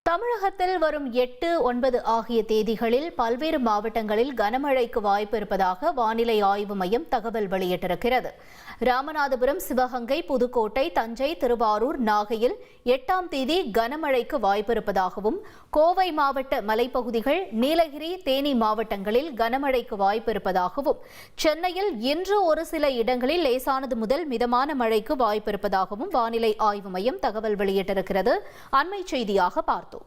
தமிழகத்தில் வரும் 8, 9 ஆகிய தேதிகளில் பல்வேறு மாவட்டங்களில் கனமழைக்கு வாய்ப்பு இருப்பதாக வானிலை ஆய்வு மையம் தகவல் வெளியிட்டிருக்கிறது. ராமநாதபுரம், சிவகங்கை, புதுக்கோட்டை, தஞ்சை, திருவாரூர், நாகையில் 8ஆம் தேதி கனமழைக்கு வாய்ப்பு இருப்பதாகவும், கோவை மாவட்ட மலைப்பகுதிகள், நீலகிரி, தேனி மாவட்டங்களில் கனமழைக்கு வாய்ப்பு இருப்பதாகவும், சென்னையில் இன்று ஒரு சில இடங்களில் லேசானது முதல் மிதமான மழைக்கு வாய்ப்பு இருப்பதாகவும் வானிலை ஆய்வு மையம் தகவல் வெளியிட்டிருக்கிறது. அண்மை செய்தியாக பார்த்தோம்.